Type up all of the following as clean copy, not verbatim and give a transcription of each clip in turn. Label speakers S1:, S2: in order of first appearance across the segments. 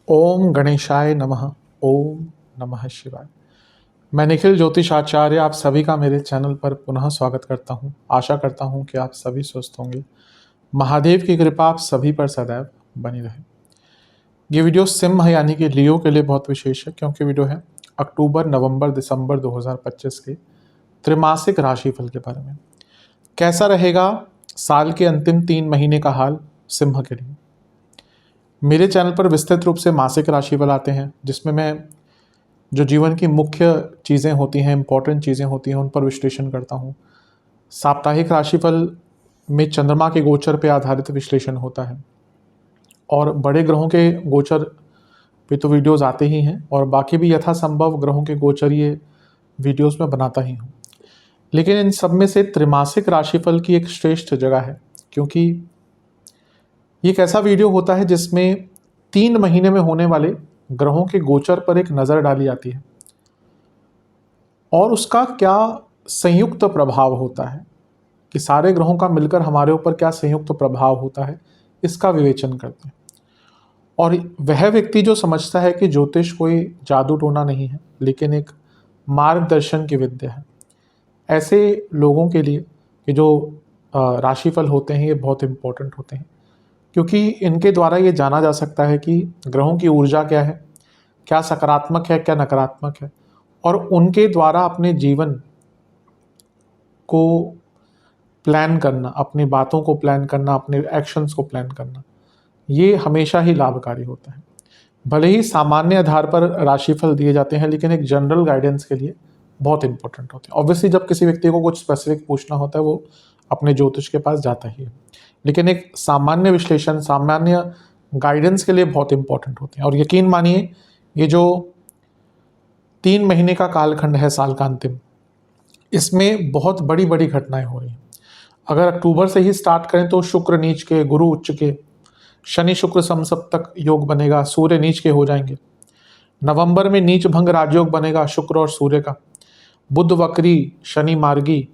S1: ओम गणेशाय नमः। ओम नमः शिवाय। मैं निखिल ज्योतिष आचार्य आप सभी का मेरे चैनल पर पुनः स्वागत करता हूं। आशा करता हूं कि आप सभी स्वस्थ होंगे। महादेव की कृपा आप सभी पर सदैव बनी रहे। ये वीडियो सिंह यानी कि लियो के लिए बहुत विशेष है, क्योंकि वीडियो है अक्टूबर, नवंबर, दिसंबर 2025 के त्रिमासिक राशिफल के बारे में। कैसा रहेगा साल के अंतिम 3 महीने का हाल सिंह के लिए। मेरे चैनल पर विस्तृत रूप से मासिक राशिफल आते हैं, जिसमें मैं जो जीवन की मुख्य चीज़ें होती हैं, इंपॉर्टेंट चीज़ें होती हैं, उन पर विश्लेषण करता हूँ। साप्ताहिक राशिफल में चंद्रमा के गोचर पर आधारित विश्लेषण होता है, और बड़े ग्रहों के गोचर पे तो वीडियोस आते ही हैं, और बाकी भी यथासंभव ग्रहों के गोचरीय वीडियोस में बनाता ही हूँ। लेकिन इन सब में से त्रिमासिक राशिफल की एक श्रेष्ठ जगह है, क्योंकि ये एक ऐसा वीडियो होता है जिसमें 3 महीने में होने वाले ग्रहों के गोचर पर एक नज़र डाली जाती है, और उसका क्या संयुक्त प्रभाव होता है, कि सारे ग्रहों का मिलकर हमारे ऊपर क्या संयुक्त प्रभाव होता है, इसका विवेचन करते हैं। और वह व्यक्ति जो समझता है कि ज्योतिष कोई जादू टोना नहीं है, लेकिन एक मार्गदर्शन की विद्या है, ऐसे लोगों के लिए कि जो राशिफल होते हैं ये बहुत इम्पोर्टेंट होते हैं, क्योंकि इनके द्वारा ये जाना जा सकता है कि ग्रहों की ऊर्जा क्या है, क्या सकारात्मक है, क्या नकारात्मक है, और उनके द्वारा अपने जीवन को प्लान करना, अपनी बातों को प्लान करना, अपने एक्शंस को प्लान करना, ये हमेशा ही लाभकारी होता है। भले ही सामान्य आधार पर राशिफल दिए जाते हैं, लेकिन एक जनरल गाइडेंस के लिए बहुत इंपॉर्टेंट होते हैं। ऑब्वियसली जब किसी व्यक्ति को कुछ स्पेसिफिक पूछना होता है, वो अपने ज्योतिष के पास जाता ही है, लेकिन एक सामान्य विश्लेषण, सामान्य गाइडेंस के लिए बहुत इंपॉर्टेंट होते हैं। और यकीन मानिए, ये जो 3 महीने का कालखंड है साल का अंतिम, इसमें बहुत बड़ी बड़ी घटनाएं हो रही हैं। अगर अक्टूबर से ही स्टार्ट करें तो शुक्र नीच के, गुरु उच्च के, शनि शुक्र समसप्तक योग बनेगा, सूर्य नीच के हो जाएंगे। नवंबर में नीच भंग राजयोग बनेगा शुक्र और सूर्य का, बुध वक्री, शनि मार्गी,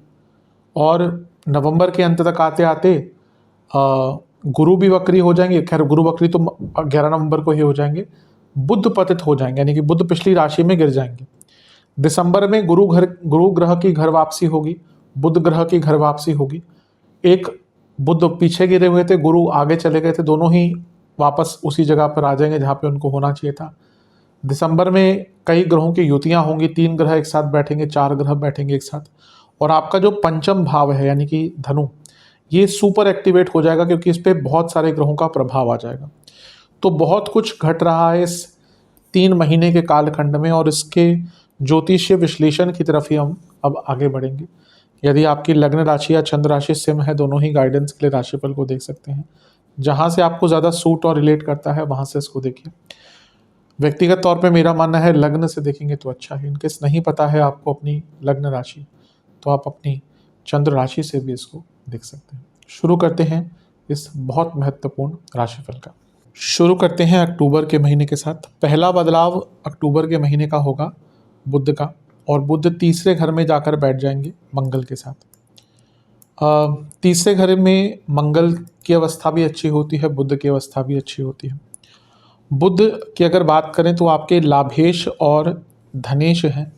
S1: और नवंबर के अंत तक आते आते गुरु भी वक्री हो जाएंगे। खैर गुरु वक्री तो 11 नवंबर को ही हो जाएंगे। बुध पतित हो जाएंगे, यानी कि बुध पिछली राशि में गिर जाएंगे। दिसंबर में गुरु ग्रह की घर वापसी होगी, बुध ग्रह की घर वापसी होगी। एक बुध पीछे गिरे हुए थे, गुरु आगे चले गए थे, दोनों ही वापस उसी जगह पर आ जाएंगे जहाँ पे उनको होना चाहिए था। दिसंबर में कई ग्रहों की युतियाँ होंगी, 3 ग्रह एक साथ बैठेंगे, 4 ग्रह बैठेंगे एक साथ, और आपका जो पंचम भाव है यानी कि धनु, ये सुपर एक्टिवेट हो जाएगा, क्योंकि इस पर बहुत सारे ग्रहों का प्रभाव आ जाएगा। तो बहुत कुछ घट रहा है इस 3 महीने के कालखंड में, और इसके ज्योतिषीय विश्लेषण की तरफ ही हम अब आगे बढ़ेंगे। यदि आपकी लग्न राशि या चंद्र राशि सिंह है, दोनों ही गाइडेंस के लिए राशिफल को देख सकते हैं। जहाँ से आपको ज़्यादा सूट और रिलेट करता है वहाँ से इसको देखिए। व्यक्तिगत तौर पे मेरा मानना है लग्न से देखेंगे तो अच्छा है। इनकेस नहीं पता है आपको अपनी लग्न राशि, तो आप अपनी चंद्र राशि से भी इसको देख सकते हैं। शुरू करते हैं इस बहुत महत्वपूर्ण राशिफल का। शुरू करते हैं अक्टूबर के महीने के साथ। पहला बदलाव अक्टूबर के महीने का होगा बुध का, और बुध तीसरे घर में जाकर बैठ जाएंगे मंगल के साथ। तीसरे घर में मंगल की अवस्था भी अच्छी होती है, बुध की अवस्था भी अच्छी होती है। बुध की अगर बात करें तो आपके लाभेश और धनेश हैं,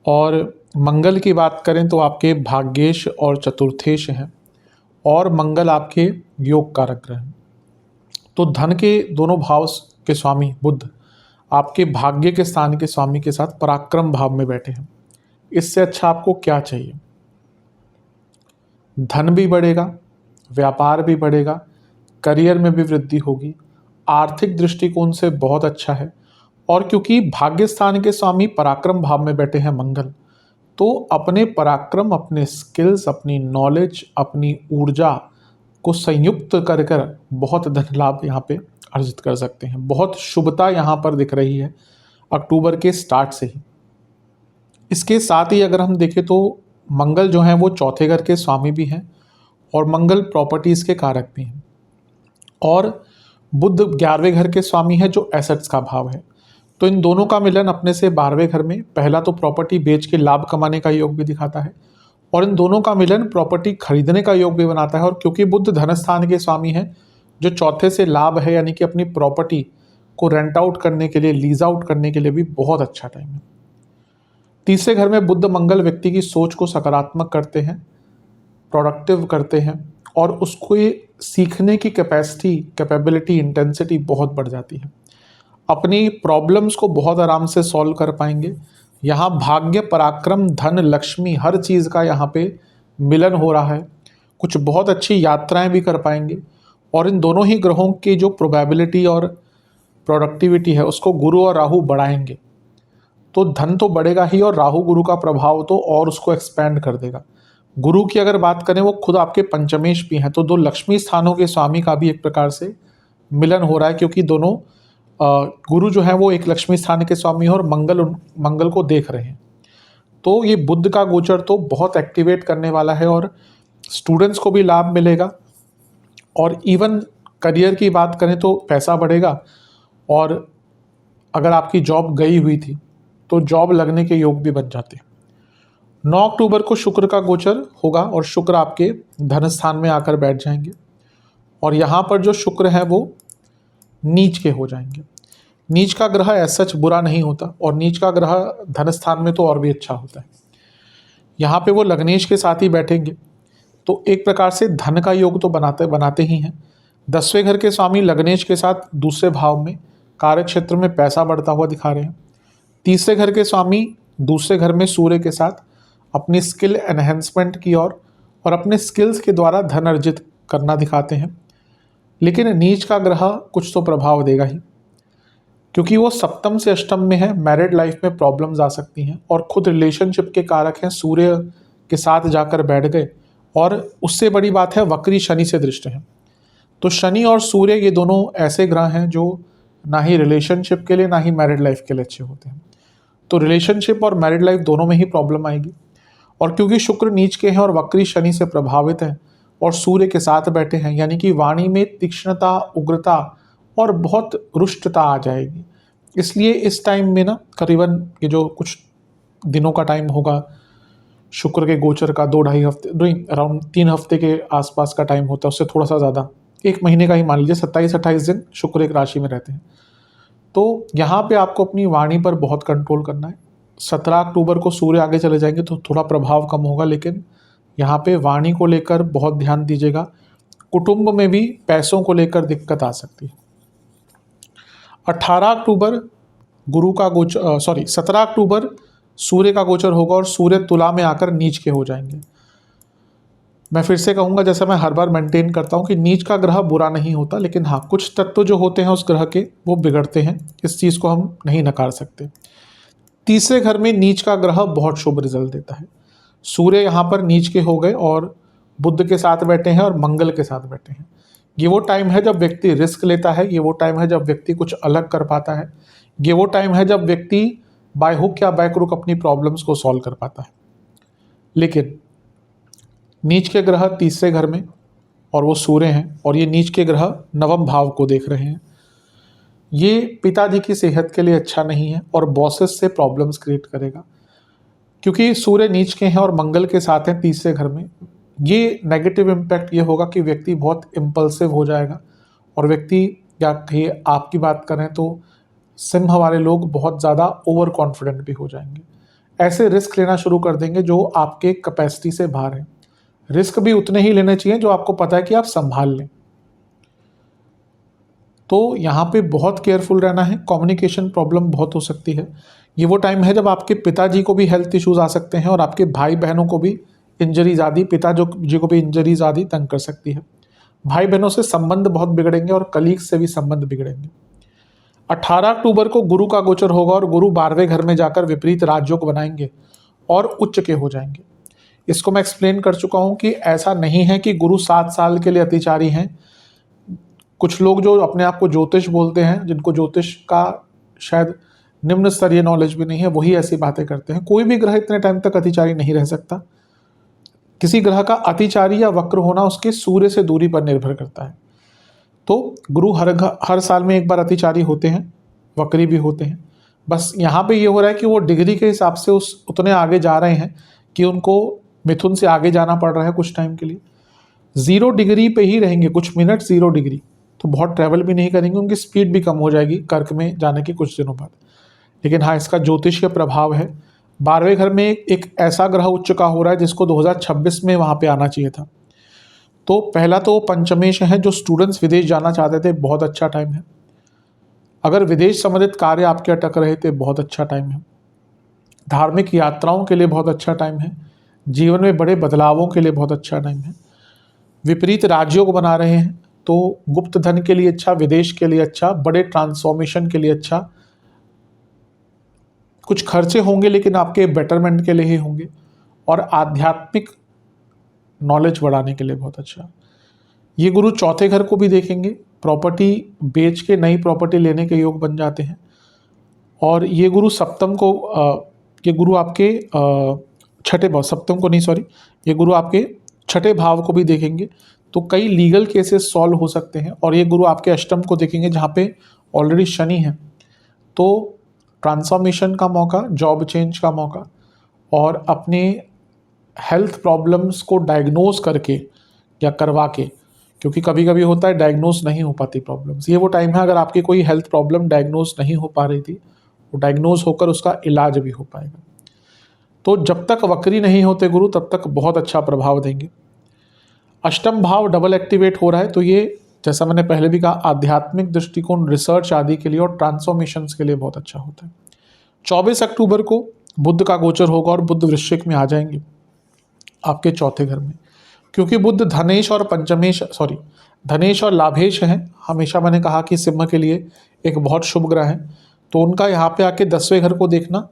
S1: और मंगल की बात करें तो आपके भाग्येश और चतुर्थेश हैं, और मंगल आपके योग कारक ग्रह हैं। तो धन के दोनों भाव के स्वामी बुध आपके भाग्य के स्थान के स्वामी के साथ पराक्रम भाव में बैठे हैं। इससे अच्छा आपको क्या चाहिए? धन भी बढ़ेगा, व्यापार भी बढ़ेगा, करियर में भी वृद्धि होगी, आर्थिक दृष्टिकोण से बहुत अच्छा है। और क्योंकि भाग्य स्थान के स्वामी पराक्रम भाव में बैठे हैं मंगल, तो अपने पराक्रम, अपने स्किल्स, अपनी नॉलेज, अपनी ऊर्जा को संयुक्त कर कर बहुत धन लाभ यहाँ पे अर्जित कर सकते हैं। बहुत शुभता यहाँ पर दिख रही है अक्टूबर के स्टार्ट से ही। इसके साथ ही अगर हम देखें तो मंगल जो हैं वो चौथे घर के स्वामी भी हैं, और मंगल प्रॉपर्टीज़ के कारक भी हैं, और बुध 11वें घर के स्वामी है जो एसेट्स का भाव है। तो इन दोनों का मिलन अपने से 12वें घर में, पहला तो प्रॉपर्टी बेच के लाभ कमाने का योग भी दिखाता है, और इन दोनों का मिलन प्रॉपर्टी खरीदने का योग भी बनाता है। और क्योंकि बुध धनस्थान के स्वामी हैं, जो चौथे से लाभ है, यानी कि अपनी प्रॉपर्टी को रेंट आउट करने के लिए, लीज आउट करने के लिए भी बहुत अच्छा टाइम है। तीसरे घर में बुध मंगल व्यक्ति की सोच को सकारात्मक करते हैं, प्रोडक्टिव करते हैं, और उसको ये सीखने की कैपेबिलिटी, इंटेंसिटी बहुत बढ़ जाती है। अपनी प्रॉब्लम्स को बहुत आराम से सॉल्व कर पाएंगे। यहाँ भाग्य, पराक्रम, धन, लक्ष्मी, हर चीज़ का यहाँ पे मिलन हो रहा है। कुछ बहुत अच्छी यात्राएं भी कर पाएंगे, और इन दोनों ही ग्रहों की जो प्रोबेबिलिटी और प्रोडक्टिविटी है उसको गुरु और राहु बढ़ाएंगे। तो धन तो बढ़ेगा ही, और राहु गुरु का प्रभाव तो और उसको एक्सपैंड कर देगा। गुरु की अगर बात करें, वो खुद आपके पंचमेश भी हैं, तो दो लक्ष्मी स्थानों के स्वामी का भी एक प्रकार से मिलन हो रहा है, क्योंकि दोनों गुरु जो है वो एक लक्ष्मी स्थान के स्वामी है और मंगल को देख रहे हैं। तो ये बुध का गोचर तो बहुत एक्टिवेट करने वाला है, और स्टूडेंट्स को भी लाभ मिलेगा, और इवन करियर की बात करें तो पैसा बढ़ेगा, और अगर आपकी जॉब गई हुई थी तो जॉब लगने के योग भी बन जाते हैं। 9 अक्टूबर को शुक्र का गोचर होगा, और शुक्र आपके धन स्थान में आकर बैठ जाएंगे, और यहाँ पर जो शुक्र है वो नीच के हो जाएंगे। नीच का ग्रह ऐसा सच बुरा नहीं होता, और नीच का ग्रह धन स्थान में तो और भी अच्छा होता है। यहाँ पे वो लग्नेश के साथ ही बैठेंगे, तो एक प्रकार से धन का योग तो बनाते ही हैं। 10वें घर के स्वामी लग्नेश के साथ दूसरे भाव में कार्य क्षेत्र में पैसा बढ़ता हुआ दिखा रहे हैं। तीसरे घर के स्वामी दूसरे घर में सूर्य के साथ अपनी स्किल एनहेंसमेंट की और अपने स्किल्स के द्वारा धन अर्जित करना दिखाते हैं। लेकिन नीच का ग्रह कुछ तो प्रभाव देगा ही, क्योंकि वो सप्तम से अष्टम में है। मैरिड लाइफ में प्रॉब्लम्स आ सकती हैं, और खुद रिलेशनशिप के कारक हैं, सूर्य के साथ जाकर बैठ गए, और उससे बड़ी बात है वक्री शनि से दृष्ट है। तो शनि और सूर्य ये दोनों ऐसे ग्रह हैं जो ना ही रिलेशनशिप के लिए ना ही मैरिड लाइफ के लिए अच्छे होते हैं। तो रिलेशनशिप और मैरिड लाइफ दोनों में ही प्रॉब्लम आएगी। और क्योंकि शुक्र नीच के हैं और वक्री शनि से प्रभावित हैं और सूर्य के साथ बैठे हैं, यानी कि वाणी में तीक्ष्णता, उग्रता और बहुत रुष्टता आ जाएगी। इसलिए इस टाइम में ना करीबन ये जो कुछ दिनों का टाइम होगा शुक्र के गोचर का, 2-2.5 हफ्ते, अराउंड 3 हफ्ते के आसपास का टाइम होता है, उससे थोड़ा सा ज़्यादा, 1 महीने का ही मान लीजिए, 27-28 दिन शुक्र एक राशि में रहते हैं। तो यहाँ पे आपको अपनी वाणी पर बहुत कंट्रोल करना है। 17 अक्टूबर को सूर्य आगे चले जाएंगे तो थोड़ा प्रभाव कम होगा, लेकिन यहाँ पे वाणी को लेकर बहुत ध्यान दीजिएगा। कुटुंब में भी पैसों को लेकर दिक्कत आ सकती है। 18 अक्टूबर 17 अक्टूबर सूर्य का गोचर होगा, और सूर्य तुला में आकर नीच के हो जाएंगे। मैं फिर से कहूँगा, जैसा मैं हर बार मेंटेन करता हूँ कि नीच का ग्रह बुरा नहीं होता, लेकिन हाँ कुछ तत्व जो होते हैं उस ग्रह के वो बिगड़ते हैं। इस चीज़ को हम नहीं नकार सकते। तीसरे घर में नीच का ग्रह बहुत शुभ रिजल्ट देता है। सूर्य यहाँ पर नीच के हो गए और बुध के साथ बैठे हैं और मंगल के साथ बैठे हैं। ये वो टाइम है जब व्यक्ति रिस्क लेता है, ये वो टाइम है जब व्यक्ति कुछ अलग कर पाता है, ये वो टाइम है जब व्यक्ति बाय हुक या बाय क्रुक अपनी प्रॉब्लम्स को सॉल्व कर पाता है। लेकिन नीच के ग्रह तीसरे घर में और वो सूर्य हैं, और ये नीच के ग्रह नवम भाव को देख रहे हैं। ये पिताजी की सेहत के लिए अच्छा नहीं है और बॉसेस से प्रॉब्लम्स क्रिएट करेगा, क्योंकि सूर्य नीच के हैं और मंगल के साथ हैं तीसरे घर में। ये नेगेटिव इम्पैक्ट ये होगा कि व्यक्ति बहुत इम्पल्सिव हो जाएगा, और व्यक्ति, या कहिए आपकी बात करें तो सिंह वाले लोग बहुत ज़्यादा ओवर कॉन्फिडेंट भी हो जाएंगे। ऐसे रिस्क लेना शुरू कर देंगे जो आपके कैपेसिटी से बाहर है। रिस्क भी उतने ही लेने चाहिए जो आपको पता है कि आप संभाल लें। तो यहाँ पे बहुत केयरफुल रहना है। कम्युनिकेशन प्रॉब्लम बहुत हो सकती है। ये वो टाइम है जब आपके पिताजी को भी हेल्थ इश्यूज आ सकते हैं, और आपके भाई बहनों को भी इंजरीज आदि, पिताजी को भी इंजरीज आदि तंग कर सकती है। भाई बहनों से संबंध बहुत बिगड़ेंगे और कलीग से भी संबंध बिगड़ेंगे। 18 अक्टूबर को गुरु का गोचर होगा, और गुरु 12वें घर में जाकर विपरीत राजयोग बनाएंगे और उच्च के हो जाएंगे। इसको मैं एक्सप्लेन कर चुका हूँ कि ऐसा नहीं है कि गुरु 7 साल के लिए अतिचारी हैं। कुछ लोग जो अपने आप को ज्योतिष बोलते हैं, जिनको ज्योतिष का शायद निम्न स्तरीय नॉलेज भी नहीं है, वही ऐसी बातें करते हैं। कोई भी ग्रह इतने टाइम तक अतिचारी नहीं रह सकता। किसी ग्रह का अतिचारी या वक्र होना उसके सूर्य से दूरी पर निर्भर करता है। तो गुरु हर साल में एक बार अतिचारी होते हैं, वक्री भी होते हैं। बस यहाँ पे ये हो रहा है कि वो डिग्री के हिसाब से उतने आगे जा रहे हैं कि उनको मिथुन से आगे जाना पड़ रहा है कुछ टाइम के लिए। 0 डिग्री पे ही रहेंगे कुछ मिनट, 0 डिग्री। तो बहुत ट्रैवल भी नहीं करेंगे, उनकी स्पीड भी कम हो जाएगी कर्क में जाने के कुछ दिनों बाद। लेकिन हाँ, इसका ज्योतिष का प्रभाव है। 12वें घर में एक ऐसा ग्रह उच्च का हो रहा है जिसको 2026 में वहाँ पे आना चाहिए था। तो पहला तो पंचमेश है, जो स्टूडेंट्स विदेश जाना चाहते थे बहुत अच्छा टाइम है। अगर विदेश संबंधित कार्य आपके अटक रहे थे बहुत अच्छा टाइम है। धार्मिक यात्राओं के लिए बहुत अच्छा टाइम है। जीवन में बड़े बदलावों के लिए बहुत अच्छा टाइम है। विपरीत राज्यों को बना रहे हैं तो गुप्त धन के लिए अच्छा, विदेश के लिए अच्छा, बड़े ट्रांसफॉर्मेशन के लिए अच्छा। कुछ खर्चे होंगे लेकिन आपके बेटरमेंट के लिए ही होंगे, और आध्यात्मिक नॉलेज बढ़ाने के लिए बहुत अच्छा। ये गुरु चौथे घर को भी देखेंगे, प्रॉपर्टी बेच के नई प्रॉपर्टी लेने के योग बन जाते हैं। और ये गुरु सप्तम को ये गुरु आपके छठे भाव, सप्तम को नहीं सॉरी, ये गुरु आपके छठे भाव को भी देखेंगे, तो कई लीगल केसेस सॉल्व हो सकते हैं। और ये गुरु आपके अष्टम को देखेंगे जहाँ पे ऑलरेडी शनि है, तो ट्रांसफॉर्मेशन का मौका, जॉब चेंज का मौका, और अपने हेल्थ प्रॉब्लम्स को डायग्नोज करके या करवा के, क्योंकि कभी कभी होता है डायग्नोज नहीं हो पाती प्रॉब्लम्स, ये वो टाइम है अगर आपकी कोई हेल्थ प्रॉब्लम डायग्नोज नहीं हो पा रही थी, वो डायग्नोज होकर उसका इलाज भी हो पाएगा। तो जब तक वक्री नहीं होते गुरु तब तक बहुत अच्छा प्रभाव देंगे। अष्टम भाव डबल एक्टिवेट हो रहा है, तो ये जैसा मैंने पहले भी कहा आध्यात्मिक दृष्टिकोण, रिसर्च आदि के लिए और ट्रांसफॉर्मेशंस के लिए बहुत अच्छा होता है। 24 अक्टूबर को बुध का गोचर होगा और बुध वृश्चिक में आ जाएंगे आपके चौथे घर में, क्योंकि बुध धनेश और पंचमेश धनेश और लाभेश हैं। हमेशा मैंने कहा कि सिंह के लिए एक बहुत शुभ ग्रह है, तो उनका यहाँ पे आके 10वें घर को देखना,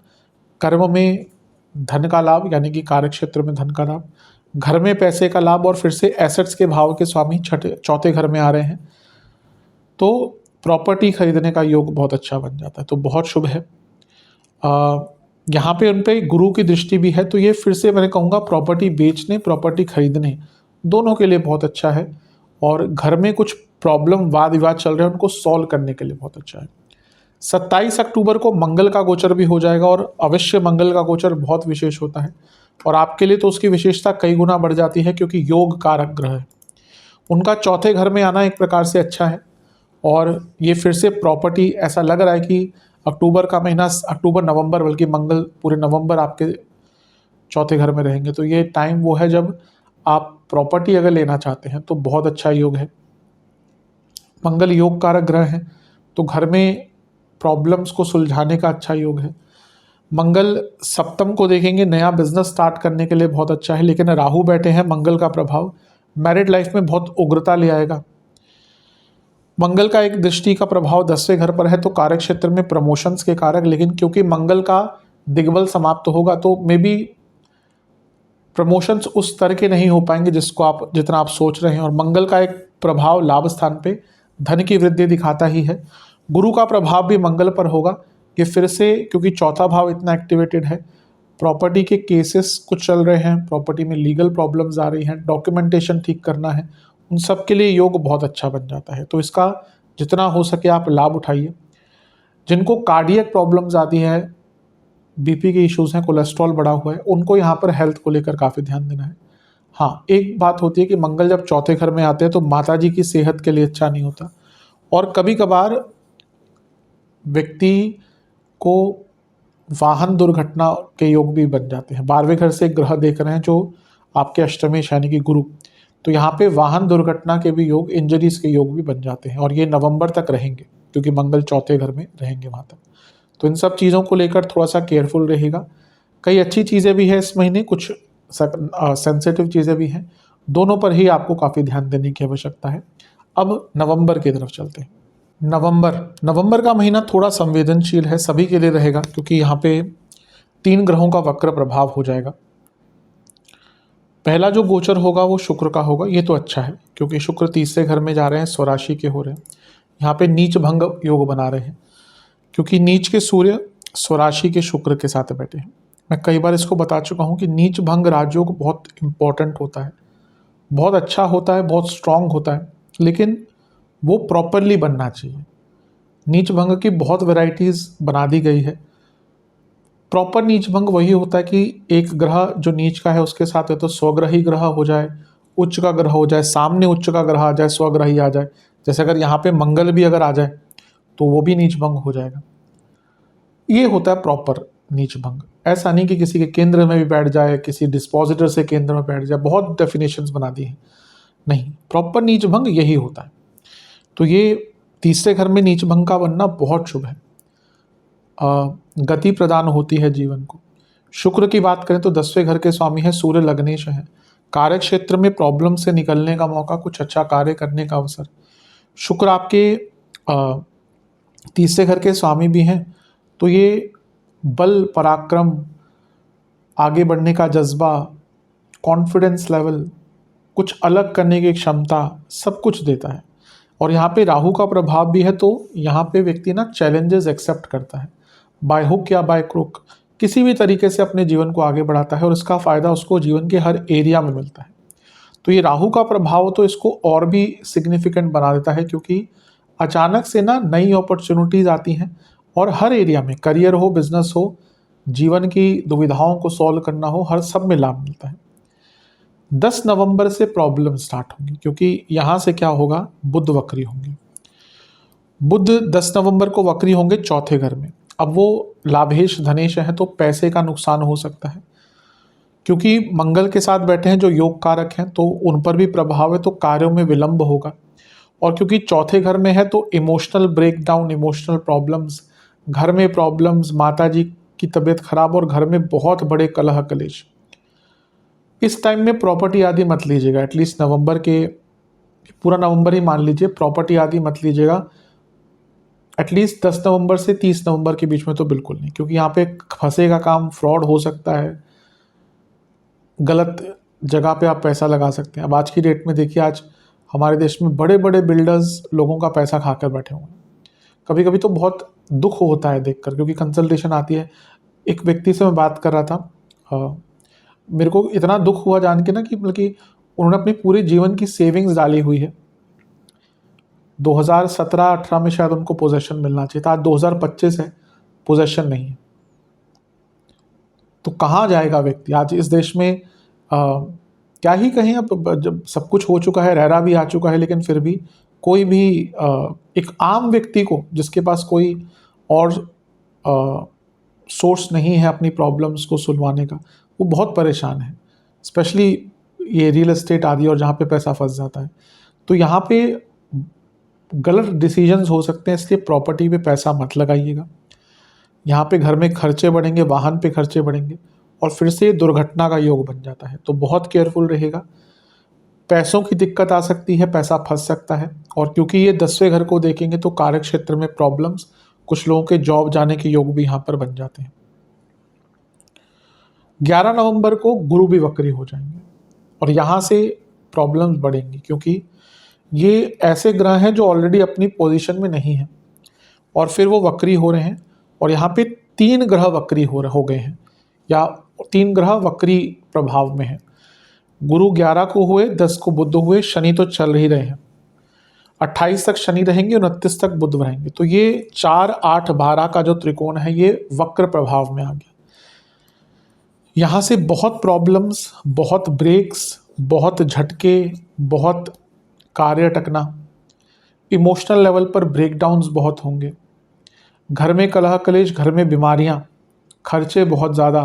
S1: कर्म में धन का लाभ यानी कि कार्य क्षेत्र में धन का लाभ, घर में पैसे का लाभ, और फिर से एसेट्स के भाव के स्वामी चौथे घर में आ रहे हैं, तो प्रॉपर्टी खरीदने का योग बहुत अच्छा बन जाता है, तो बहुत शुभ है। यहाँ पे उन पे गुरु की दृष्टि भी है, तो ये फिर से मैंने कहूँगा प्रॉपर्टी बेचने, प्रॉपर्टी खरीदने दोनों के लिए बहुत अच्छा है। और घर में कुछ प्रॉब्लम, वाद विवाद चल रहे हैं, उनको सॉल्व करने के लिए बहुत अच्छा है। 27 अक्टूबर को मंगल का गोचर भी हो जाएगा, और अवश्य मंगल का गोचर बहुत विशेष होता है, और आपके लिए तो उसकी विशेषता कई गुना बढ़ जाती है, क्योंकि योग कारक ग्रह है। उनका चौथे घर में आना एक प्रकार से अच्छा है, और ये फिर से प्रॉपर्टी, ऐसा लग रहा है कि अक्टूबर का महीना, अक्टूबर नवंबर, बल्कि मंगल पूरे नवंबर आपके चौथे घर में रहेंगे, तो ये टाइम वो है जब आप प्रॉपर्टी अगर लेना चाहते हैं तो बहुत अच्छा योग है। मंगल योग कारक ग्रह है, तो घर में प्रॉब्लम्स को सुलझाने का अच्छा योग है। मंगल सप्तम को देखेंगे, नया बिजनेस स्टार्ट करने के लिए बहुत अच्छा है, लेकिन राहु बैठे हैं, मंगल का प्रभाव मैरिड लाइफ में बहुत उग्रता ले आएगा। मंगल का एक दृष्टि का प्रभाव 10वें घर पर है, तो कार्य क्षेत्र में प्रमोशंस के कारक, लेकिन क्योंकि मंगल का दिग्बल समाप्त होगा तो मे बी प्रमोशंस उस तरह के नहीं हो पाएंगे जितना आप सोच रहे हैं। और मंगल का एक प्रभाव लाभ स्थान पे धन की वृद्धि दिखाता ही है। गुरु का प्रभाव भी मंगल पर होगा, कि फिर से क्योंकि चौथा भाव इतना एक्टिवेटेड है, प्रॉपर्टी के केसेस कुछ चल रहे हैं, प्रॉपर्टी में लीगल प्रॉब्लम्स आ रही हैं, डॉक्यूमेंटेशन ठीक करना है, उन सब के लिए योग बहुत अच्छा बन जाता है। तो इसका जितना हो सके आप लाभ उठाइए। जिनको कार्डियक प्रॉब्लम्स आती है, बीपी के इश्यूज हैं, कोलेस्ट्रॉल बढ़ा हुआ है, उनको यहाँ पर हेल्थ को लेकर काफ़ी ध्यान देना है। हाँ, एक बात होती है कि मंगल जब चौथे घर में आते हैं तो माता जी की सेहत के लिए अच्छा नहीं होता, और कभी कभार व्यक्ति को वाहन दुर्घटना के योग भी बन जाते हैं। 12वें घर से एक ग्रह देख रहे हैं जो आपके अष्टमेश यानी कि गुरु, तो यहाँ पे वाहन दुर्घटना के भी योग, इंजरीज के योग भी बन जाते हैं, और ये नवंबर तक रहेंगे क्योंकि मंगल चौथे घर में रहेंगे वहाँ तक। तो इन सब चीज़ों को लेकर थोड़ा सा केयरफुल रहेगा। कई अच्छी चीज़ें भी हैं इस महीने, कुछ सेंसिटिव चीज़ें भी हैं, दोनों पर ही आपको काफ़ी ध्यान देने की आवश्यकता है। अब नवंबर की तरफ चलते हैं। नवंबर का महीना थोड़ा संवेदनशील है, सभी के लिए रहेगा, क्योंकि यहाँ पे 3 ग्रहों का वक्र प्रभाव हो जाएगा। पहला जो गोचर होगा वो शुक्र का होगा, ये तो अच्छा है क्योंकि शुक्र तीसरे घर में जा रहे हैं, स्वराशि के हो रहे हैं। यहाँ पे नीच भंग योग बना रहे हैं, क्योंकि नीच के सूर्य स्वराशि के शुक्र के साथ बैठे हैं। मैं कई बार इसको बता चुका हूँ कि नीच भंग राजयोग बहुत इंपॉर्टेंट होता है, बहुत अच्छा होता है, बहुत स्ट्रांग होता है, लेकिन वो प्रॉपरली बनना चाहिए। नीच भंग की बहुत वैरायटीज़ बना दी गई है। प्रॉपर नीच भंग वही होता है कि एक ग्रह जो नीच का है उसके साथ है तो स्वग्रही ग्रह हो जाए, उच्च का ग्रह हो जाए, सामने उच्च का ग्रह आ जाए, स्वग्रही आ जाए, जैसे अगर यहाँ पे मंगल भी अगर आ जाए तो वो भी नीच भंग हो जाएगा। ये होता है प्रॉपर नीच भंग। ऐसा नहीं कि किसी के केंद्र में भी बैठ जाए, किसी डिस्पोजिटर से केंद्र में बैठ जाए, बहुत डेफिनेशंस बना दी हैं। नहीं, प्रॉपर नीच भंग यही होता है। तो ये तीसरे घर में नीच भंग का बनना बहुत शुभ है। गति प्रदान होती है जीवन को। शुक्र की बात करें तो 10वें घर के स्वामी है सूर्य, लग्नेश है। कार्य क्षेत्र में प्रॉब्लम से निकलने का मौका, कुछ अच्छा कार्य करने का अवसर। शुक्र आपके तीसरे घर के स्वामी भी हैं, तो ये बल, पराक्रम, आगे बढ़ने का जज्बा, कॉन्फिडेंस लेवल, कुछ अलग करने की क्षमता, सब कुछ देता है। और यहाँ पे राहु का प्रभाव भी है, तो यहाँ पे व्यक्ति ना चैलेंजेस एक्सेप्ट करता है, बाय हुक या बाय क्रुक किसी भी तरीके से अपने जीवन को आगे बढ़ाता है और इसका फ़ायदा उसको जीवन के हर एरिया में मिलता है। तो ये राहु का प्रभाव तो इसको और भी सिग्निफिकेंट बना देता है, क्योंकि अचानक से ना नई अपॉर्चुनिटीज़ आती हैं और हर एरिया में, करियर हो, बिजनेस हो, जीवन की दुविधाओं को सॉल्व करना हो, हर सब में लाभ मिलता है। 10 नवंबर से प्रॉब्लम स्टार्ट होंगी, क्योंकि यहाँ से क्या होगा, बुध वक्री होंगे। बुध 10 नवंबर को वक्री होंगे चौथे घर में। अब वो लाभेश धनेश है, तो पैसे का नुकसान हो सकता है, क्योंकि मंगल के साथ बैठे हैं जो योग कारक हैं, तो उन पर भी प्रभाव है, तो कार्यों में विलंब होगा। और क्योंकि चौथे घर में है तो इमोशनल ब्रेकडाउन, इमोशनल प्रॉब्लम्स, घर में प्रॉब्लम्स, माता जी की तबीयत खराब और घर में बहुत बड़े कलह कलेश। इस टाइम में प्रॉपर्टी आदि मत लीजिएगा, एटलीस्ट नवंबर के, पूरा नवंबर ही मान लीजिए, प्रॉपर्टी आदि मत लीजिएगा। एटलीस्ट 10 नवंबर से 30 नवंबर के बीच में तो बिल्कुल नहीं, क्योंकि यहाँ पे फंसेगा काम, फ्रॉड हो सकता है, गलत जगह पे आप पैसा लगा सकते हैं। अब आज की डेट में देखिए, आज हमारे देश में बड़े बड़े बिल्डर्स लोगों का पैसा खाकर बैठे हुए हैं। कभी कभी तो बहुत दुख होता है देखकर, क्योंकि कंसल्टेशन आती है। एक व्यक्ति से मैं बात कर रहा था, मेरे को इतना दुख हुआ जान के ना कि बल्कि उन्होंने अपनी पूरे जीवन की सेविंग्स डाली हुई है। 2017-18 में शायद उनको पोजेशन मिलना चाहिए था, आज 2025 है, पोजेशन नहीं है। तो कहाँ जाएगा व्यक्ति आज इस देश में? क्या ही कहें, अब जब सब कुछ हो चुका है, रेरा भी आ चुका है, लेकिन फिर भी कोई भी एक आम व्यक्ति को, जिसके पास कोई और सोर्स नहीं है अपनी प्रॉब्लम्स को सुलवाने का, वो बहुत परेशान है। स्पेशली ये रियल एस्टेट आदि और जहाँ पे पैसा फंस जाता है, तो यहाँ पे गलत डिसीजंस हो सकते हैं, इसलिए प्रॉपर्टी पे पैसा मत लगाइएगा। यहाँ पे घर में खर्चे बढ़ेंगे, वाहन पे खर्चे बढ़ेंगे और फिर से दुर्घटना का योग बन जाता है, तो बहुत केयरफुल रहेगा। पैसों की दिक्कत आ सकती है, पैसा फंस सकता है। और क्योंकि ये 10वें घर को देखेंगे तो कार्य क्षेत्र में प्रॉब्लम्स, कुछ लोगों के जॉब जाने के योग भी यहाँ पर बन जाते हैं। 11 नवंबर को गुरु भी वक्री हो जाएंगे और यहाँ से प्रॉब्लम्स बढ़ेंगी, क्योंकि ये ऐसे ग्रह हैं जो ऑलरेडी अपनी पोजीशन में नहीं है और फिर वो वक्री हो रहे हैं। और यहाँ पे 3 ग्रह वक्री हो गए हैं, या 3 ग्रह वक्री प्रभाव में हैं। गुरु 11 को हुए, 10 को बुध हुए, शनि तो चल ही रहे हैं, 28 तक शनि रहेंगे, 29 तक बुध रहेंगे। तो ये 4, 8, 12 का जो त्रिकोण है ये वक्र प्रभाव में आ गया। यहाँ से बहुत प्रॉब्लम्स, बहुत ब्रेक्स, बहुत झटके, बहुत कार्य अटकना, इमोशनल लेवल पर ब्रेकडाउन्स बहुत होंगे, घर में कलह कलेश, घर में बीमारियां, खर्चे बहुत ज़्यादा।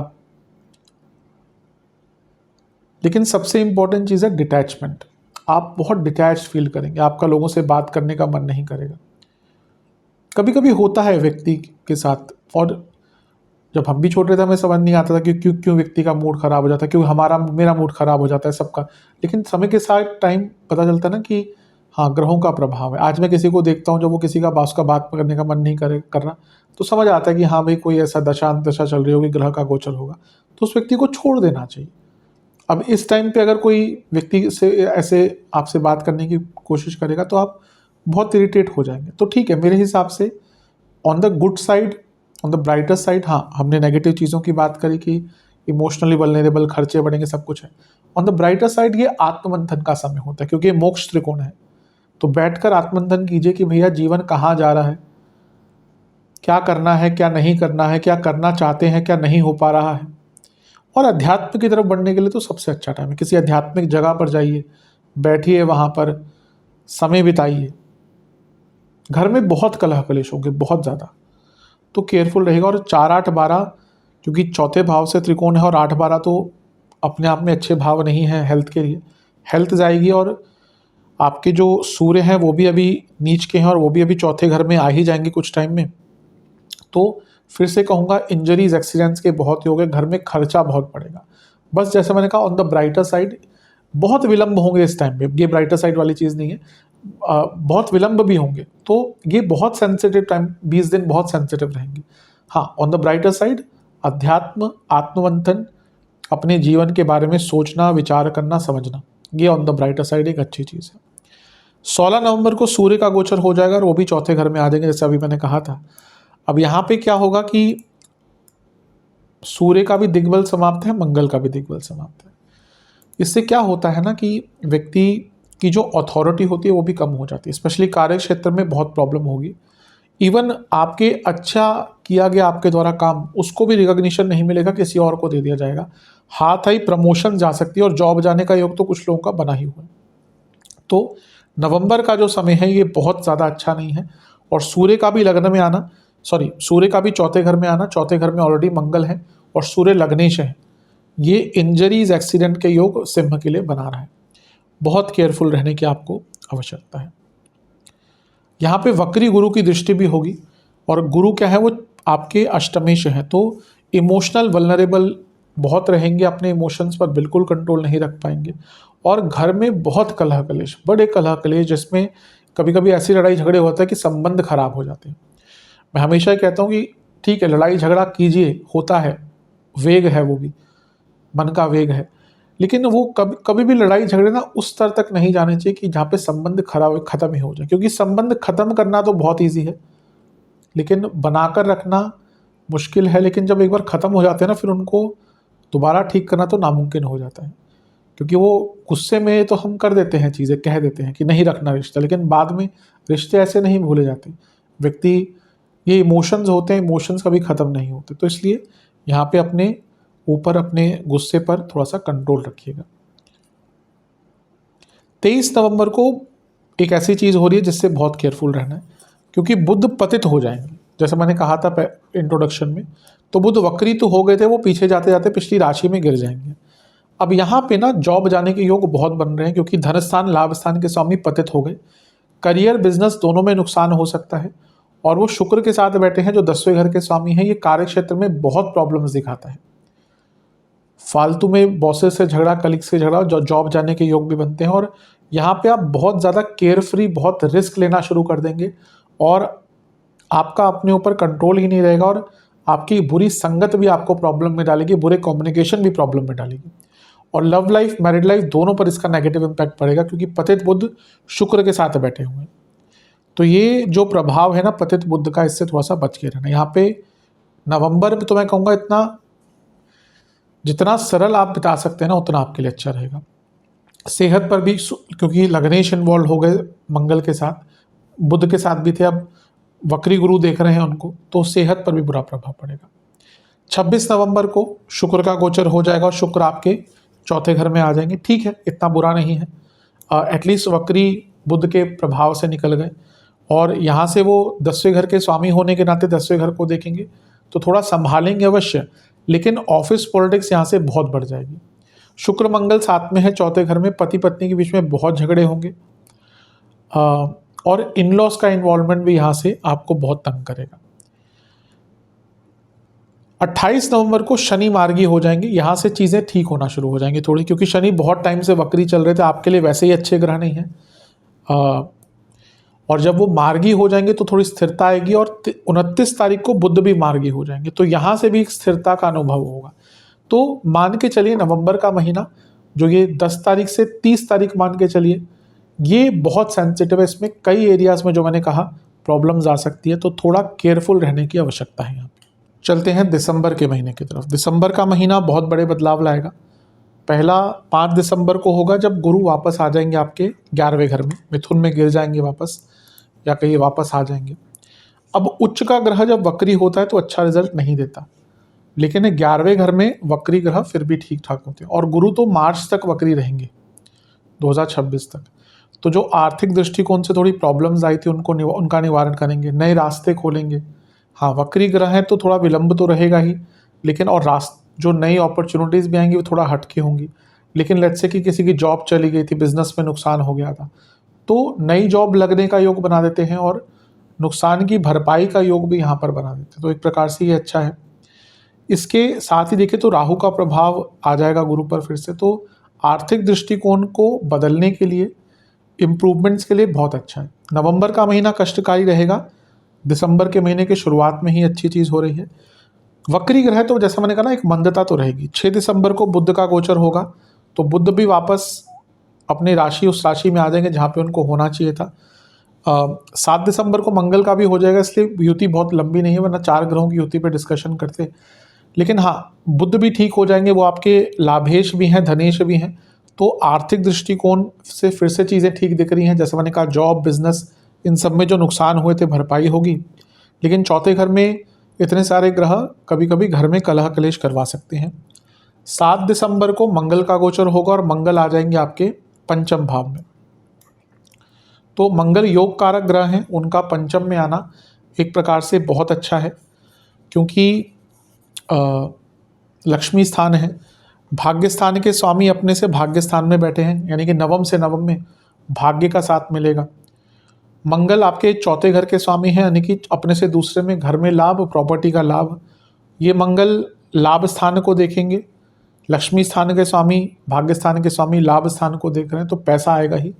S1: लेकिन सबसे इम्पोर्टेंट चीज़ है डिटैचमेंट। आप बहुत डिटैच फील करेंगे, आपका लोगों से बात करने का मन नहीं करेगा। कभी कभी होता है व्यक्ति के साथ, और जब हम भी छोटे थे हमें समझ नहीं आता था कि क्यों व्यक्ति का मूड खराब हो जाता है, क्यों मेरा मूड खराब हो जाता है सबका। लेकिन समय के साथ टाइम पता चलता है ना कि हाँ, ग्रहों का प्रभाव है। आज मैं किसी को देखता हूँ जब वो किसी का उसका बात करने का मन नहीं कर रहा, तो समझ आता है कि हाँ भाई, कोई ऐसा दशा चल रही होगी, ग्रह का गोचर होगा, तो उस व्यक्ति को छोड़ देना चाहिए। अब इस टाइम पे अगर कोई व्यक्ति से ऐसे आपसे बात करने की कोशिश करेगा तो आप बहुत इरिटेट हो जाएंगे। तो ठीक है, मेरे हिसाब से on the good side, on the brighter side, हाँ, हमने नेगेटिव चीज़ों की बात करी कि इमोशनली वल्नरेबल, खर्चे बढ़ेंगे, सब कुछ है। ऑन द ब्राइटर साइड ये आत्ममंथन का समय होता है, क्योंकि ये मोक्ष त्रिकोण है। तो बैठकर आत्ममंथन कीजिए कि भैया जीवन कहाँ जा रहा है, क्या करना है, क्या नहीं करना है, क्या करना चाहते हैं, क्या नहीं हो पा रहा है। और अध्यात्म की तरफ बढ़ने के लिए तो सबसे अच्छा टाइम है, किसी आध्यात्मिक जगह पर जाइए, बैठिए, वहाँ पर समय बिताइए, घर में बहुत कलह कलेश होंगे, बहुत ज़्यादा, तो केयरफुल रहेगा। और 4-8-12 क्योंकि चौथे भाव से त्रिकोण है और 8-12 तो अपने आप में अच्छे भाव नहीं हैं हेल्थ के लिए, हेल्थ जाएगी। और आपके जो सूर्य हैं वो भी अभी नीच के हैं और वो भी अभी चौथे घर में आ ही जाएंगे कुछ टाइम में। तो फिर से कहूँगा इंजरीज एक्सीडेंट्स के बहुत ही हो गए, घर में खर्चा बहुत पड़ेगा। बस जैसे मैंने कहा ऑन द ब्राइटर साइड बहुत विलंब होंगे इस टाइम पे, ये ब्राइटर साइड वाली चीज़ नहीं है, बहुत विलंब भी होंगे। तो ये बहुत सेंसिटिव टाइम, 20 दिन बहुत सेंसिटिव रहेंगे। हाँ, ऑन द ब्राइटर साइड अध्यात्म, आत्मवंथन, अपने जीवन के बारे में सोचना, विचार करना, समझना, ये ऑन द ब्राइटर साइड एक अच्छी चीज़ है। 16 नवंबर को सूर्य का गोचर हो जाएगा और वो भी चौथे घर में आ जाएंगे, जैसे अभी मैंने कहा था। अब यहाँ पे क्या होगा कि सूर्य का भी दिग्बल समाप्त है, मंगल का भी दिग्बल समाप्त है। इससे क्या होता है ना कि व्यक्ति की जो अथॉरिटी होती है वो भी कम हो जाती है, स्पेशली कार्य क्षेत्र में बहुत प्रॉब्लम होगी। इवन आपके अच्छा किया गया आपके द्वारा काम, उसको भी रिकॉग्निशन नहीं मिलेगा, किसी और को दे दिया जाएगा। हाथ आई प्रमोशन जा सकती है और जॉब जाने का योग तो कुछ लोगों का बना ही हुआ है। तो नवंबर का जो समय है ये बहुत ज़्यादा अच्छा नहीं है। और सूर्य का भी लग्न में आना, सूर्य का भी चौथे घर में आना, चौथे घर में ऑलरेडी मंगल है और सूर्य लग्नेश है, ये इंजरीज एक्सीडेंट के योग सिंह के लिए बना रहा है। बहुत केयरफुल रहने की आपको आवश्यकता है। यहाँ पे वक्री गुरु की दृष्टि भी होगी और गुरु क्या है, वो आपके अष्टमेश है, तो इमोशनल वल्नरेबल बहुत रहेंगे, अपने इमोशंस पर बिल्कुल कंट्रोल नहीं रख पाएंगे। और घर में बहुत कलह कलेश, बड़े कलह कलेश, जिसमें कभी कभी ऐसी लड़ाई झगड़े होता है कि संबंध खराब हो जाते हैं। मैं हमेशा कहता हूँ कि ठीक है लड़ाई झगड़ा कीजिए, होता है, वेग है, वो भी मन का वेग है, लेकिन वो कभी कभी भी लड़ाई झगड़े ना उस स्तर तक नहीं जाने चाहिए कि जहाँ पे संबंध खराब खत्म ही हो जाए। क्योंकि संबंध खत्म करना तो बहुत ईजी है, लेकिन बनाकर रखना मुश्किल है। लेकिन जब एक बार ख़त्म हो जाते हैं ना, फिर उनको दोबारा ठीक करना तो नामुमकिन हो जाता है। क्योंकि वो गुस्से में तो हम कर देते हैं चीज़ें, कह देते हैं कि नहीं रखना रिश्ता, लेकिन बाद में रिश्ते ऐसे नहीं भूले जाते। व्यक्ति, ये इमोशंस होते हैं, इमोशंस कभी ख़त्म नहीं होते। तो इसलिए यहाँ पे अपने ऊपर, अपने गुस्से पर थोड़ा सा कंट्रोल रखिएगा। 23 नवंबर को एक ऐसी चीज़ हो रही है जिससे बहुत केयरफुल रहना है, क्योंकि बुध पतित हो जाएंगे। जैसे मैंने कहा था इंट्रोडक्शन में, तो बुध वक्री तो हो गए थे, वो पीछे जाते जाते पिछली राशि में गिर जाएंगे। अब यहाँ पे ना जॉब जाने के योग बहुत बन रहे हैं, क्योंकि धन स्थान, लाभ स्थान के स्वामी पतित हो गए। करियर, बिजनेस दोनों में नुकसान हो सकता है। और वो शुक्र के साथ बैठे हैं जो 10वें घर के स्वामी हैं, ये कार्य क्षेत्र में बहुत प्रॉब्लम्स दिखाता है। फालतू में बॉसेस से झगड़ा, कलीग्स से झगड़ा, जॉब जाने के योग भी बनते हैं। और यहाँ पे आप बहुत ज़्यादा केयरफ्री, बहुत रिस्क लेना शुरू कर देंगे और आपका अपने ऊपर कंट्रोल ही नहीं रहेगा। और आपकी बुरी संगत भी आपको प्रॉब्लम में डालेगी, बुरे कम्युनिकेशन भी प्रॉब्लम में डालेगी। और लव लाइफ, मैरिड लाइफ दोनों पर इसका नेगेटिव इम्पैक्ट पड़ेगा, क्योंकि पतित बुध शुक्र के साथ बैठे हुए हैं। तो ये जो प्रभाव है ना पतित बुध का, इससे थोड़ा सा बच के रहना। यहाँ पे नवंबर में तो मैं कहूँगा इतना, जितना सरल आप बिता सकते हैं ना, उतना आपके लिए अच्छा रहेगा। सेहत पर भी, क्योंकि लग्नेश इन्वॉल्व हो गए मंगल के साथ, बुध के साथ भी थे, अब वक्री गुरु देख रहे हैं उनको, तो सेहत पर भी बुरा प्रभाव पड़ेगा। 26 नवंबर को शुक्र का गोचर हो जाएगा और शुक्र आपके चौथे घर में आ जाएंगे। ठीक है, इतना बुरा नहीं है, एटलीस्ट वक्री बुध के प्रभाव से निकल गए। और यहाँ से वो 10वें घर के स्वामी होने के नाते 10वें घर को देखेंगे, तो थोड़ा संभालेंगे अवश्य, लेकिन ऑफिस पॉलिटिक्स यहाँ से बहुत बढ़ जाएगी। शुक्र मंगल साथ में है चौथे घर में, पति पत्नी के बीच में बहुत झगड़े होंगे। और इन लॉज का इन्वॉल्वमेंट भी यहाँ से आपको बहुत तंग करेगा। 28 नवंबर को शनि मार्गी हो जाएंगे, यहाँ से चीज़ें ठीक होना शुरू हो जाएंगी थोड़ी, क्योंकि शनि बहुत टाइम से वक्री चल रहे थे, आपके लिए वैसे ही अच्छे ग्रह नहीं है। और जब वो मार्गी हो जाएंगे तो थोड़ी स्थिरता आएगी। और 29 तारीख को बुध भी मार्गी हो जाएंगे, तो यहाँ से भी एक स्थिरता का अनुभव होगा। तो मान के चलिए नवंबर का महीना, जो ये 10 तारीख से 30 तारीख मान के चलिए, ये बहुत सेंसिटिव है। इसमें कई एरियाज़ में जो मैंने कहा प्रॉब्लम्स आ सकती है, तो थोड़ा केयरफुल रहने की आवश्यकता है यहाँ पे। चलते हैं दिसंबर के महीने की तरफ। दिसंबर का महीना बहुत बड़े बदलाव लाएगा। पहला 5 दिसंबर को होगा, जब गुरु वापस आ जाएंगे आपके 11वें घर में, मिथुन में गिर जाएंगे वापस, या कहीं वापस आ जाएंगे। अब उच्च का ग्रह जब वक्री होता है तो अच्छा रिजल्ट नहीं देता, लेकिन 11वें घर में वक्री ग्रह फिर भी ठीक ठाक होते हैं। और गुरु तो मार्च तक वक्री रहेंगे, 2026 तक। तो जो आर्थिक दृष्टिकोण से थोड़ी प्रॉब्लम्स आई थी उनका निवारण करेंगे, नए रास्ते खोलेंगे। हाँ, वक्री ग्रह है तो थोड़ा विलंब तो रहेगा ही, लेकिन और जो नई अपॉर्चुनिटीज़ भी आएंगी वो थोड़ा हटके होंगी। लेकिन लेट्स से कि किसी की जॉब चली गई थी, बिजनेस में नुकसान हो गया था, तो नई जॉब लगने का योग बना देते हैं और नुकसान की भरपाई का योग भी यहाँ पर बना देते हैं। तो एक प्रकार से ये अच्छा है। इसके साथ ही देखें तो राहु का प्रभाव आ जाएगा गुरु पर फिर से, तो आर्थिक दृष्टिकोण को बदलने के लिए, इम्प्रूवमेंट्स के लिए बहुत अच्छा है। नवंबर का महीना कष्टकारी रहेगा, दिसंबर के महीने की शुरुआत में ही अच्छी चीज़ हो रही है। वक्री ग्रह तो जैसा मैंने कहा ना, एक मंदता तो रहेगी। 6 दिसंबर को बुध का गोचर होगा, तो बुध भी वापस अपनी राशि, उस राशि में आ जाएंगे जहाँ पे उनको होना चाहिए था। 7 दिसंबर को मंगल का भी हो जाएगा, इसलिए युति बहुत लंबी नहीं है, वरना 4 ग्रहों की युति पे डिस्कशन करते। लेकिन हाँ, बुध भी ठीक हो जाएंगे, वो आपके लाभेश भी हैं, धनेश भी हैं, तो आर्थिक दृष्टिकोण से फिर से चीज़ें ठीक दिख रही हैं। जैसे मैंने कहा, जॉब, बिजनेस, इन सब में जो नुकसान हुए थे भरपाई होगी। लेकिन चौथे घर में इतने सारे ग्रह कभी कभी घर में कलह कलेश करवा सकते हैं। 7 दिसंबर को मंगल का गोचर होगा और मंगल आ जाएंगे आपके पंचम भाव में। तो मंगल योग कारक ग्रह हैं, उनका पंचम में आना एक प्रकार से बहुत अच्छा है, क्योंकि लक्ष्मी स्थान है, भाग्य स्थान के स्वामी अपने से भाग्य स्थान में बैठे हैं, यानी कि नवम से नवम में भाग्य का साथ मिलेगा। मंगल आपके चौथे घर के स्वामी हैं, यानी कि अपने से दूसरे में घर में लाभ, प्रॉपर्टी का लाभ। ये मंगल लाभ स्थान को देखेंगे, लक्ष्मी स्थान के स्वामी, भाग्य स्थान के स्वामी लाभ स्थान को देख रहे हैं, तो पैसा आएगा ही।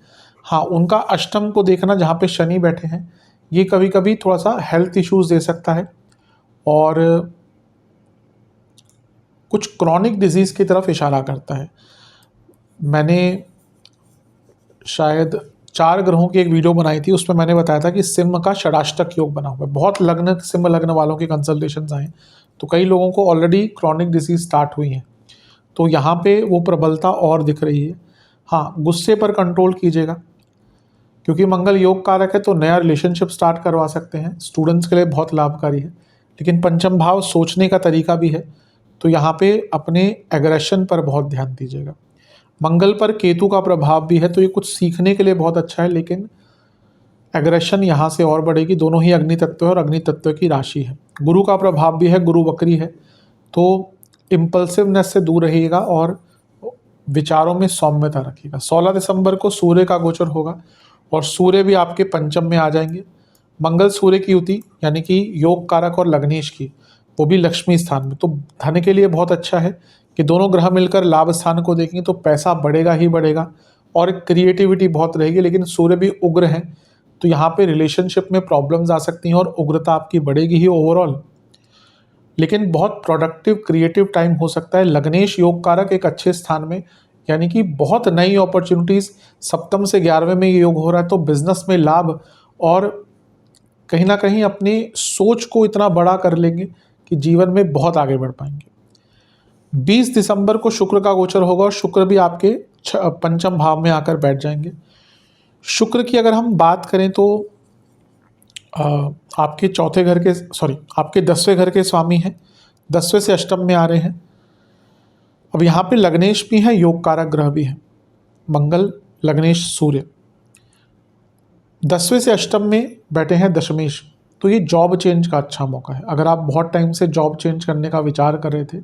S1: हाँ, उनका अष्टम को देखना, जहाँ पे शनि बैठे हैं, ये कभी कभी थोड़ा सा हेल्थ इश्यूज दे सकता है और कुछ क्रॉनिक डिजीज की तरफ इशारा करता है। मैंने शायद 4 ग्रहों की एक वीडियो बनाई थी, उसमें मैंने बताया था कि सिंह का षडाष्टक योग बना हुआ है। बहुत लग्न, सिंह लग्न वालों के कंसल्टेशंस आए, तो कई लोगों को ऑलरेडी क्रॉनिक डिजीज स्टार्ट हुई है, तो यहाँ पे वो प्रबलता और दिख रही है। हाँ, गुस्से पर कंट्रोल कीजिएगा, क्योंकि मंगल योग कारक है, तो नया रिलेशनशिप स्टार्ट करवा सकते हैं। स्टूडेंट्स के लिए बहुत लाभकारी है। लेकिन पंचम भाव सोचने का तरीका भी है, तो यहाँ पे अपने एग्रेशन पर बहुत ध्यान दीजिएगा। मंगल पर केतु का प्रभाव भी है, तो ये कुछ सीखने के लिए बहुत अच्छा है, लेकिन एग्रेशन यहाँ से और बढ़ेगी। दोनों ही अग्नि तत्व है और अग्नि तत्व की राशि है। गुरु का प्रभाव भी है, गुरु वक्री है, तो इम्पल्सिवनेस से दूर रहिएगा और विचारों में सौम्यता रखिएगा। 16 दिसंबर को सूर्य का गोचर होगा और सूर्य भी आपके पंचम में आ जाएंगे। मंगल सूर्य की युति, यानी कि योग कारक और लग्नेश की, वो भी लक्ष्मी स्थान में, तो धन के लिए बहुत अच्छा है कि दोनों ग्रह मिलकर लाभ स्थान को देखेंगे तो पैसा बढ़ेगा ही बढ़ेगा और क्रिएटिविटी बहुत रहेगी। लेकिन सूर्य भी उग्र है, तो यहाँ पे रिलेशनशिप में प्रॉब्लम्स आ सकती हैं और उग्रता आपकी बढ़ेगी ही ओवरऑल। लेकिन बहुत प्रोडक्टिव, क्रिएटिव टाइम हो सकता है। लग्नेश योग कारक एक अच्छे स्थान में, यानी कि बहुत नई अपॉर्चुनिटीज़, सप्तम से 11वें में ये योग हो रहा है, तो बिजनेस में लाभ और कहीं ना कहीं अपनी सोच को इतना बड़ा कर लेंगे कि जीवन में बहुत आगे बढ़ पाएंगे। 20 दिसंबर को शुक्र का गोचर होगा और शुक्र भी आपके पंचम भाव में आकर बैठ जाएंगे। शुक्र की अगर हम बात करें तो आपके चौथे घर के, आपके 10वें घर के स्वामी हैं, 10वें से अष्टम में आ रहे हैं। अब यहाँ पे लग्नेश भी है, योग कारक ग्रह भी है, मंगल, लग्नेश, सूर्य 10वें से अष्टम में बैठे हैं दशमेश, तो ये जॉब चेंज का अच्छा मौका है। अगर आप बहुत टाइम से जॉब चेंज करने का विचार कर रहे थे,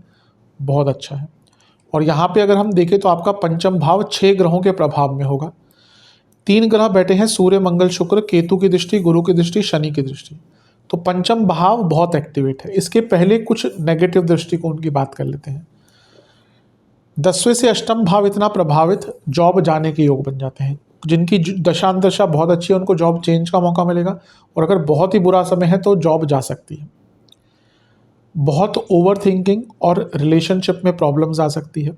S1: बहुत अच्छा है। और यहाँ पे अगर हम देखें तो आपका पंचम भाव 6 ग्रहों के प्रभाव में होगा। 3 ग्रह बैठे हैं, सूर्य, मंगल, शुक्र, केतु की दृष्टि, गुरु की दृष्टि, शनि की दृष्टि, तो पंचम भाव बहुत एक्टिवेट है। इसके पहले कुछ नेगेटिव दृष्टिकोण की बात कर लेते हैं। 10वें से अष्टम भाव इतना प्रभावित, जॉब जाने के योग बन जाते हैं। जिनकी दशांतदशा बहुत अच्छी है उनको जॉब चेंज का मौका मिलेगा, और अगर बहुत ही बुरा समय है तो जॉब जा सकती है। बहुत ओवर थिंकिंग और रिलेशनशिप में प्रॉब्लम्स आ सकती है।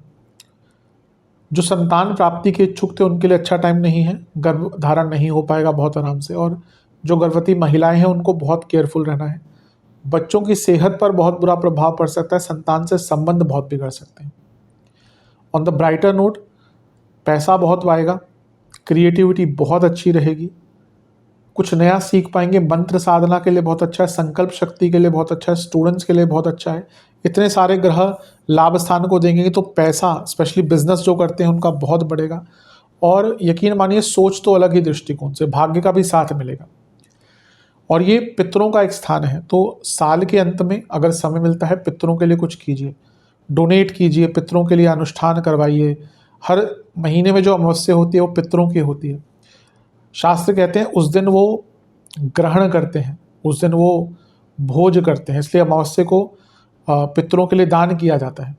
S1: जो संतान प्राप्ति के इच्छुक थे उनके लिए अच्छा टाइम नहीं है, गर्भ धारण नहीं हो पाएगा बहुत आराम से। और जो गर्भवती महिलाएं हैं उनको बहुत केयरफुल रहना है। बच्चों की सेहत पर बहुत बुरा प्रभाव पड़ सकता है, संतान से संबंध बहुत बिगड़ सकते हैं। ऑन द ब्राइटर नोट, पैसा बहुत आएगा, क्रिएटिविटी बहुत अच्छी रहेगी, कुछ नया सीख पाएंगे, मंत्र साधना के लिए बहुत अच्छा है, संकल्प शक्ति के लिए बहुत अच्छा है, स्टूडेंट्स के लिए बहुत अच्छा है। इतने सारे ग्रह लाभ स्थान को देंगे तो पैसा, स्पेशली बिजनेस जो करते हैं उनका बहुत बढ़ेगा। और यकीन मानिए सोच तो अलग ही दृष्टिकोण से, भाग्य का भी साथ मिलेगा। और ये पितरों का एक स्थान है, तो साल के अंत में अगर समय मिलता है पितरों के लिए कुछ कीजिए, डोनेट कीजिए, पितरों के लिए अनुष्ठान करवाइए। हर महीने में जो अमावस्या होती है वो पितरों की होती है। शास्त्र कहते हैं उस दिन वो ग्रहण करते हैं, उस दिन वो भोज करते हैं, इसलिए अमावस्या को पितरों के लिए दान किया जाता है।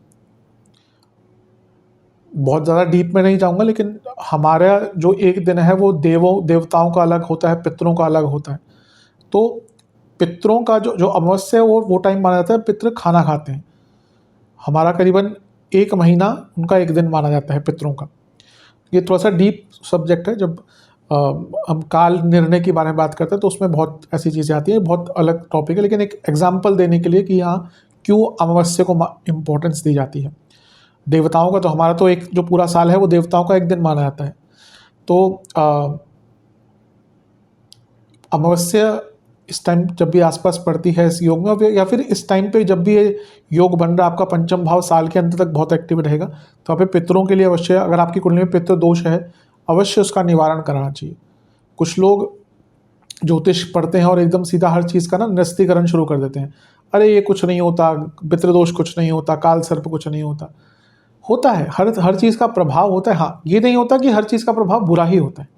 S1: बहुत ज़्यादा डीप में नहीं जाऊंगा, लेकिन हमारा जो एक दिन है वो देवताओं का अलग होता है, पितरों का अलग होता है। तो पितरों का जो जो अमावस्या है वो टाइम माना जाता है पितृ खाना खाते हैं। हमारा करीबन 1 महीना उनका एक दिन माना जाता है पितरों का। ये थोड़ा सा डीप सब्जेक्ट है। जब हम काल निर्णय के बारे में बात करते हैं तो उसमें बहुत ऐसी चीज़ें आती हैं, बहुत अलग टॉपिक है, लेकिन एक एग्जाम्पल देने के लिए कि यहाँ क्यों अमावस्या को इम्पोर्टेंस दी जाती है। देवताओं का तो हमारा तो एक जो पूरा साल है वो देवताओं का एक दिन माना जाता है। तो अमावस्या इस टाइम जब भी आसपास पड़ती है इस योग में, या फिर इस टाइम पे जब भी ये योग बन रहा है, आपका पंचम भाव साल के अंत तक बहुत एक्टिव रहेगा, तो आप पितरों के लिए अवश्य, अगर आपकी कुंडली में पितृ दोष है, अवश्य उसका निवारण कराना चाहिए। कुछ लोग ज्योतिष पढ़ते हैं और एकदम सीधा हर चीज़ का निरस्तीकरण शुरू कर देते हैं। अरे ये कुछ नहीं होता, पितृदोष कुछ नहीं होता, काल सर्प कुछ नहीं होता। होता है, हर चीज़ का प्रभाव होता है। हाँ, ये नहीं होता कि हर चीज़ का प्रभाव बुरा ही होता है।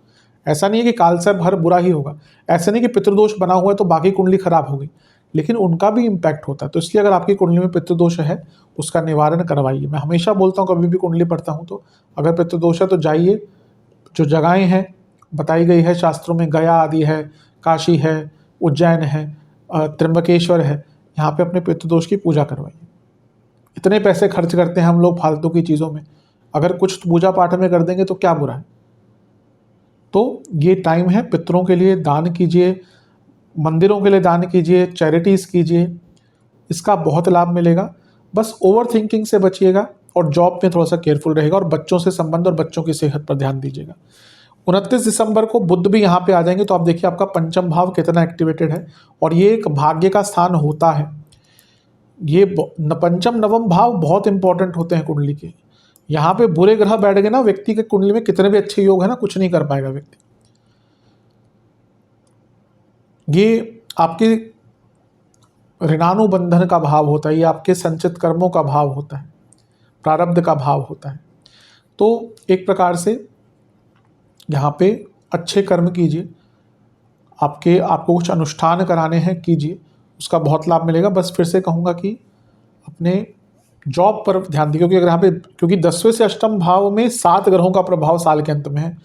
S1: ऐसा नहीं है कि काल सर्प हर बुरा ही होगा, ऐसा नहीं कि पितृदोष बना हुआ है तो बाकी कुंडली खराब हो गई, लेकिन उनका भी इम्पैक्ट होता है। तो इसलिए अगर आपकी कुंडली में पितृदोष है, उसका निवारण करवाइए। मैं हमेशा बोलता हूँ, कभी भी कुंडली पढ़ता हूँ तो अगर पितृदोष है तो जाइए, जो जगहें हैं बताई गई है शास्त्रों में, गया आदि है, काशी है, उज्जैन है, त्र्यंबकेश्वर है, यहाँ पे अपने पितृदोष की पूजा करवाइए। इतने पैसे खर्च करते हैं हम लोग फालतू की चीज़ों में, अगर कुछ पूजा पाठ में कर देंगे तो क्या बुरा है। तो ये टाइम है, पितरों के लिए दान कीजिए, मंदिरों के लिए दान कीजिए, चैरिटीज़ कीजिए, इसका बहुत लाभ मिलेगा। बस ओवर थिंकिंग से बचिएगा और जॉब में थोड़ा सा केयरफुल रहेगा, और बच्चों से संबंध और बच्चों की सेहत पर ध्यान दीजिएगा। 29 दिसंबर को बुध भी यहाँ पे आ जाएंगे, तो आप देखिए आपका पंचम भाव कितना एक्टिवेटेड है, और ये एक भाग्य का स्थान होता है। ये पंचम नवम भाव बहुत इंपॉर्टेंट होते हैं कुंडली के। यहाँ पे बुरे ग्रह बैठ गए ना, व्यक्ति के कुंडली में कितने भी अच्छे योग है ना, कुछ नहीं कर पाएगा व्यक्ति। ये आपके ऋणानुबंधन का भाव होता है, ये आपके संचित कर्मों का भाव होता है, प्रारब्ध का भाव होता है। तो एक प्रकार से यहाँ पे अच्छे कर्म कीजिए, आपको कुछ अनुष्ठान कराने हैं, कीजिए, उसका बहुत लाभ मिलेगा। बस फिर से कहूँगा कि अपने जॉब पर ध्यान दीजिए, क्योंकि अगर यहाँ पे, क्योंकि 10वें से अष्टम भाव में 7 ग्रहों का प्रभाव साल के अंत में है।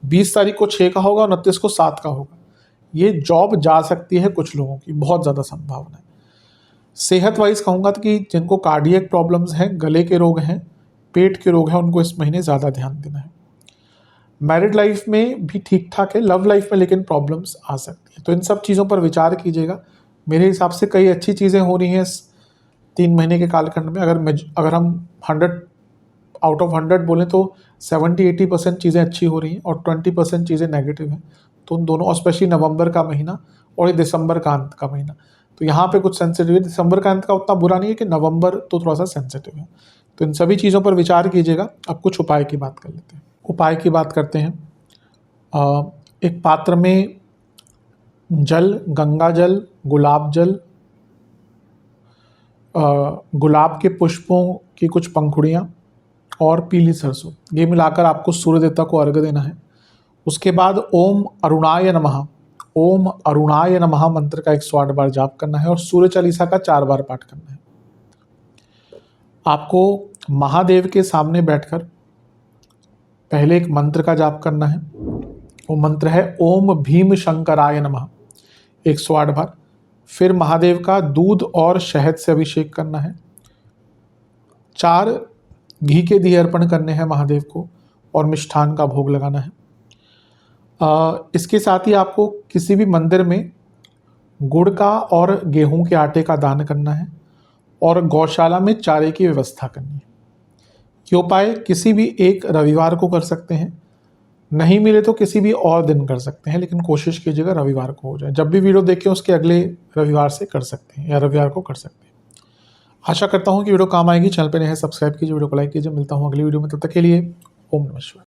S1: 20 तारीख को 6 का होगा और 29 को 7 का होगा। ये जॉब जा सकती है कुछ लोगों की, बहुत ज़्यादा संभावना है। सेहत वाइज कहूँगा तो कि जिनको कार्डियक प्रॉब्लम्स हैं, गले के रोग हैं, पेट के रोग हैं, उनको इस महीने ज़्यादा ध्यान देना है। मैरिड लाइफ में भी ठीक ठाक है, लव लाइफ में लेकिन प्रॉब्लम्स आ सकती है, तो इन सब चीज़ों पर विचार कीजिएगा। मेरे हिसाब से कई अच्छी चीज़ें हो रही हैं 3 महीने के कालखंड में। अगर हम 100 आउट ऑफ 100 बोलें तो 70-80% चीज़ें अच्छी हो रही हैं और 20% चीज़ें नेगेटिव हैं। तो उन दोनों, स्पेशली नवंबर का महीना और ये दिसंबर का अंत का महीना, तो यहाँ पे कुछ सेंसिटिव है। दिसंबर का अंत का उतना बुरा नहीं है, कि नवंबर तो थोड़ा सा सेंसिटिव है। तो इन सभी चीज़ों पर विचार कीजिएगा। अब कुछ उपाय की बात कर लेते हैं। उपाय की बात करते हैं। एक पात्र में जल, गंगा जल, गुलाब जल, गुलाब के पुष्पों की कुछ पंखुड़ियाँ और पीली सरसों, ये मिलाकर आपको सूर्य देवता को अर्घ्य देना है। उसके बाद ओम अरुणाय नमः, ओम अरुणाय नमः मंत्र का 108 बार जाप करना है, और सूर्य चालीसा का 4 बार पाठ करना है। आपको महादेव के सामने बैठकर पहले एक मंत्र का जाप करना है। वो मंत्र है ओम भीम शंकराय नमः, 108 बार। फिर महादेव का दूध और शहद से अभिषेक करना है। 4 घी के दिए अर्पण करने हैं महादेव को, और मिष्ठान का भोग लगाना है। इसके साथ ही आपको किसी भी मंदिर में गुड़ का और गेहूं के आटे का दान करना है, और गौशाला में चारे की व्यवस्था करनी है। ये उपाय किसी भी एक रविवार को कर सकते हैं, नहीं मिले तो किसी भी और दिन कर सकते हैं, लेकिन कोशिश कीजिएगा रविवार को हो जाए। जब भी वीडियो देखें उसके अगले रविवार से कर सकते हैं, या रविवार को कर सकते हैं। आशा करता हूँ कि वीडियो काम आएगी। चैनल पर नए हैं, सब्सक्राइब कीजिए, वीडियो को लाइक कीजिए। मिलता हूँ अगली वीडियो में, तब तक के लिए ओम नमः शिवाय।